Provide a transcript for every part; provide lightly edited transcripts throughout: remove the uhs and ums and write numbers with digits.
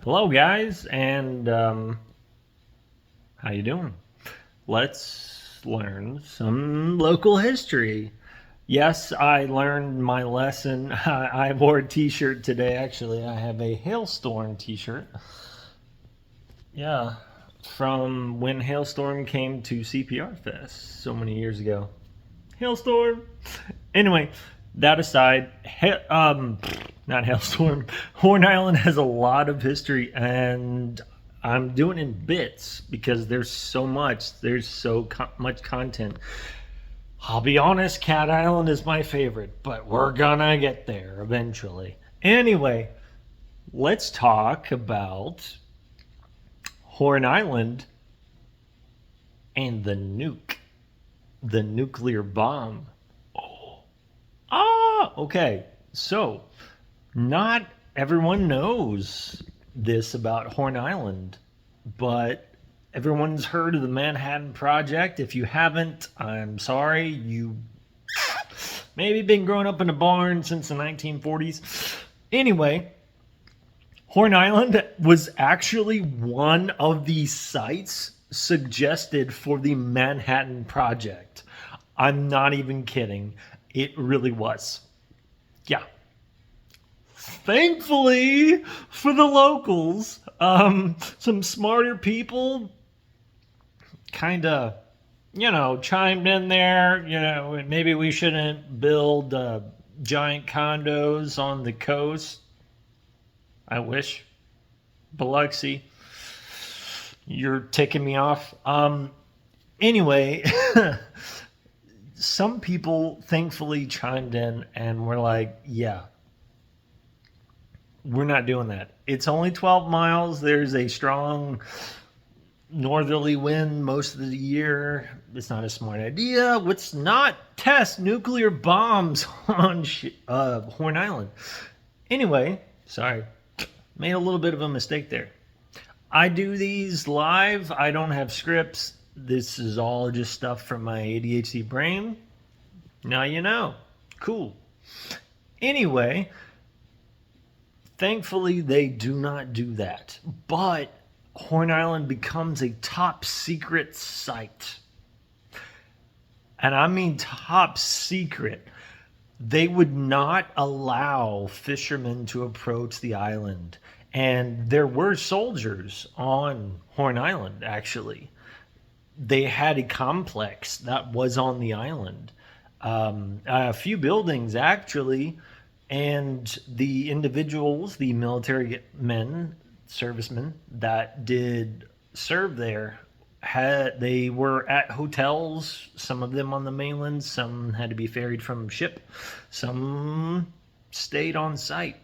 Hello, guys, and how you doing? Let's learn some local history. Yes, I learned my lesson. I wore a T-shirt today. Actually, I have a hailstorm T-shirt. Yeah, from when Hailstorm came to CPR Fest so many years ago. Hailstorm. Anyway, that aside, not Hailstorm. Horn Island has a lot of history, and I'm doing it in bits because there's so much. There's much content. I'll be honest, Cat Island is my favorite, but we're gonna get there eventually. Anyway, let's talk about Horn Island and the nuclear bomb. Okay. So, not everyone knows this about Horn Island, but everyone's heard of the Manhattan Project. If you haven't, I'm sorry. You maybe been growing up in a barn since the 1940s. Anyway, Horn Island was actually one of the sites suggested for the Manhattan Project. I'm not even kidding. It really was. Yeah. Thankfully for the locals, some smarter people kind of, chimed in there. Maybe we shouldn't build giant condos on the coast. I wish. Biloxi, you're ticking me off. Anyway, some people thankfully chimed in and were like, yeah, we're not doing that. It's only 12 miles. There's a strong northerly wind most of the year. It's not a smart idea. Let's not test nuclear bombs on Horn Island. Anyway, sorry. Made a little bit of a mistake there. I do these live. I don't have scripts. This is all just stuff from my ADHD brain. Now you know. Cool. Anyway, thankfully they do not do that. But Horn Island becomes a top secret site. And I mean top secret. They would not allow fishermen to approach the island. And there were soldiers on Horn Island, actually. They had a complex that was on the island. A few buildings, actually. And the individuals, the military men, servicemen that did serve there, they were at hotels, some of them on the mainland, some had to be ferried from ship, some stayed on site,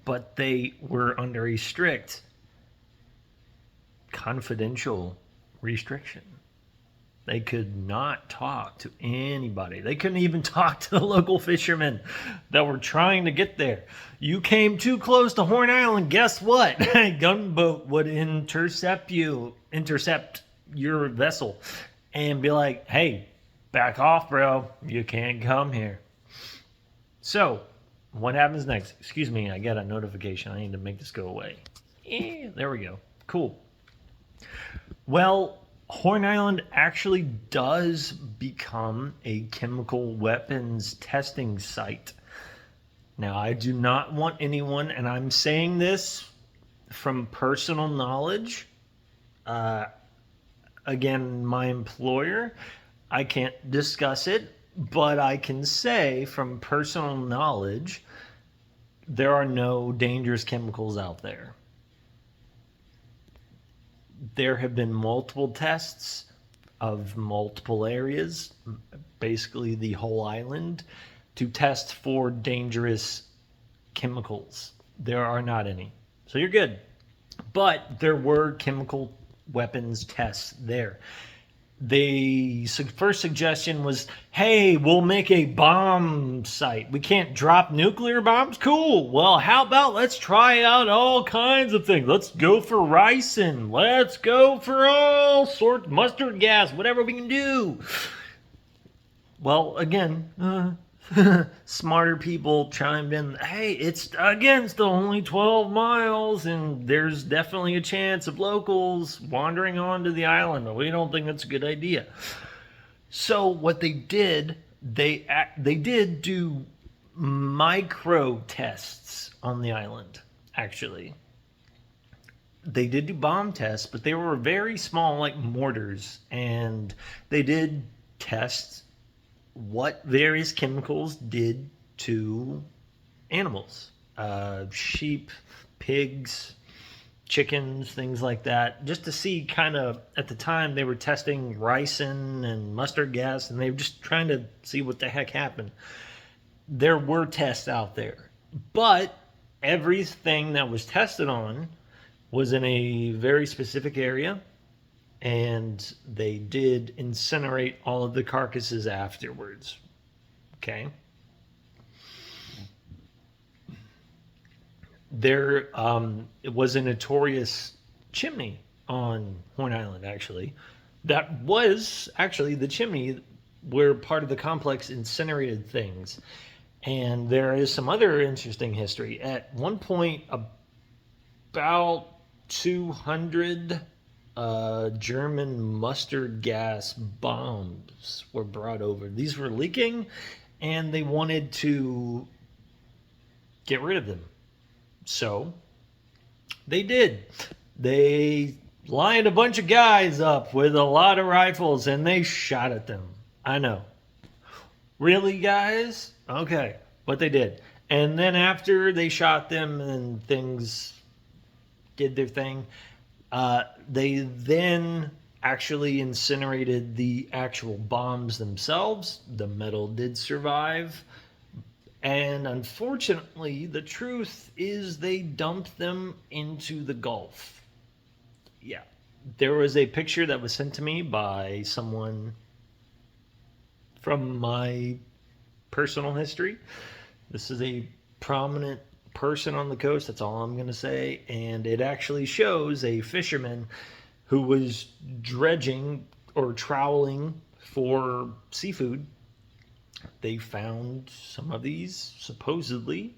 but they were under a strict confidential restriction. They could not talk to anybody. They couldn't even talk to the local fishermen that were trying to get there. You came too close to Horn Island, guess what? A gunboat would intercept your vessel and be like, hey, back off, bro. You can't come here. So, what happens next? Excuse me, I got a notification. I need to make this go away. There we go. Cool. Well, Horn Island actually does become a chemical weapons testing site. Now, I do not want anyone, and I'm saying this from personal knowledge. Again, my employer, I can't discuss it, but I can say from personal knowledge, there are no dangerous chemicals out there. There have been multiple tests of multiple areas, basically the whole island, to test for dangerous chemicals. There are not any. So you're good. But there were chemical weapons tests there. The first suggestion was, hey, we'll make a bomb site. We can't drop nuclear bombs? Cool. Well, how about let's try out all kinds of things. Let's go for ricin. Let's go for all sorts, mustard gas, whatever we can do. Well, again, Smarter people chimed in, hey, it's again still only 12 miles, and there's definitely a chance of locals wandering onto the island, but we don't think that's a good idea. So what they did, they did do micro tests on the island, actually. They did do bomb tests, but they were very small, like mortars, and they did test what various chemicals did to animals, sheep, pigs, chickens, things like that, just to see kind of, at the time they were testing ricin and mustard gas, and they were just trying to see what the heck happened. There were tests out there, but everything that was tested on was in a very specific area, and they did incinerate all of the carcasses afterwards. Okay. There was a notorious chimney on Horn Island, actually. That was actually the chimney where part of the complex incinerated things. And there is some other interesting history. At one point, about 200 German mustard gas bombs were brought over. These were leaking, and they wanted to get rid of them. So they did. They lined a bunch of guys up with a lot of rifles, and they shot at them. I know. Really, guys? Okay. But they did. And then after they shot them and things did their thing, they then actually incinerated the actual bombs themselves. The metal did survive. And unfortunately, the truth is they dumped them into the Gulf. Yeah. There was a picture that was sent to me by someone from my personal history. This is a prominent person on the coast, that's all I'm going to say. And it actually shows a fisherman who was dredging or troweling for seafood. They found some of these, supposedly,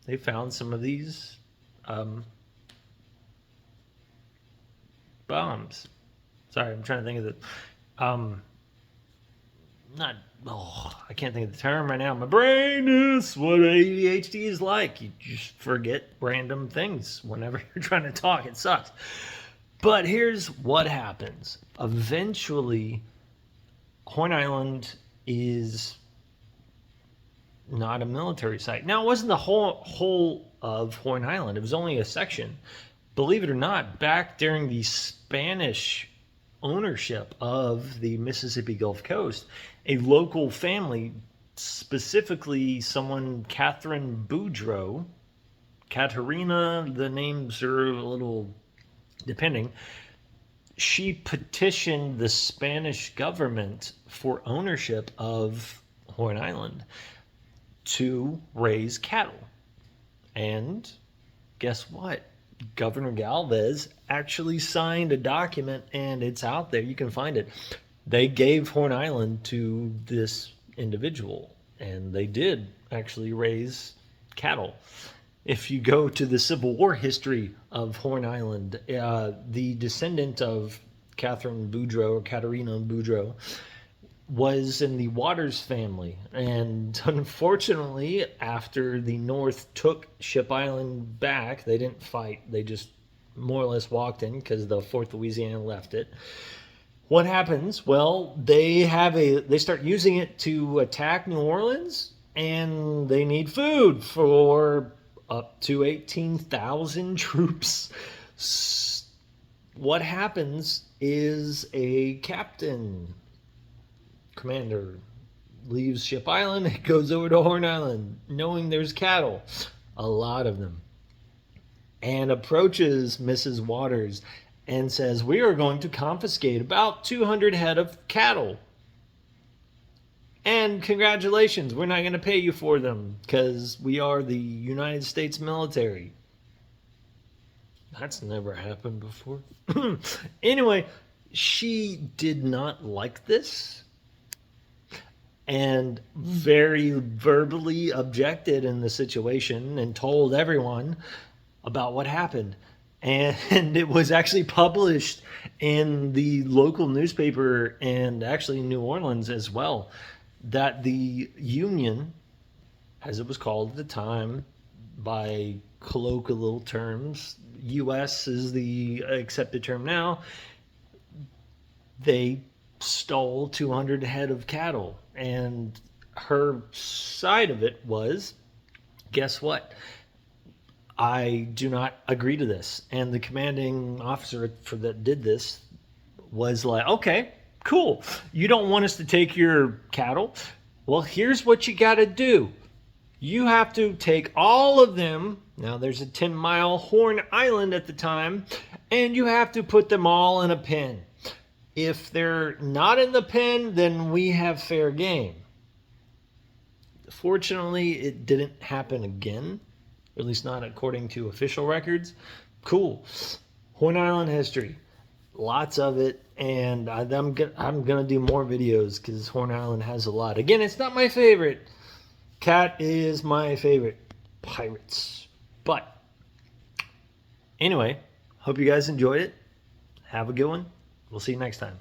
they found some of these bombs. Sorry, I'm trying to think of the, I can't think of the term right now. My brain is what ADHD is like. You just forget random things whenever you're trying to talk. It sucks. But here's what happens. Eventually, Horn Island is not a military site. Now, it wasn't the whole of Horn Island. It was only a section. Believe it or not, back during the Spanish ownership of the Mississippi Gulf Coast, a local family, specifically someone, Catherine Boudreaux, Katerina, the names are a little depending, she petitioned the Spanish government for ownership of Horn Island to raise cattle. And guess what? Governor Galvez actually signed a document, and it's out there. You can find it. They gave Horn Island to this individual, and they did actually raise cattle. If you go to the Civil War history of Horn Island, the descendant of Catherine Boudreaux, or Katerina Boudreaux, was in the Waters family. And unfortunately, after the North took Ship Island back, they didn't fight. They just more or less walked in because the 4th Louisiana left it. What happens? Well, they start using it to attack New Orleans, and they need food for up to 18,000 troops. What happens is a captain, commander, leaves Ship Island and goes over to Horn Island, knowing there's cattle, a lot of them, and approaches Mrs. Waters and says, we are going to confiscate about 200 head of cattle. And congratulations, we're not going to pay you for them because we are the United States military. That's never happened before. Anyway, she did not like this. and very verbally objected in the situation and told everyone about what happened. And it was actually published in the local newspaper and actually in New Orleans as well, that the union, as it was called at the time by colloquial terms, US is the accepted term now, they stole 200 head of cattle. And her side of it was, guess what? I do not agree to this. And the commanding officer for that did this was like, okay, cool. You don't want us to take your cattle? Well, here's what you got to do. You have to take all of them. Now, there's a 10-mile Horn Island at the time, and you have to put them all in a pen. If they're not in the pen, then we have fair game. Fortunately, it didn't happen again, at least not according to official records. Cool. Horn Island history. Lots of it, and I'm gonna do more videos because Horn Island has a lot. Again, it's not my favorite. Cat is my favorite. Pirates. But anyway, hope you guys enjoyed it. Have a good one. We'll see you next time.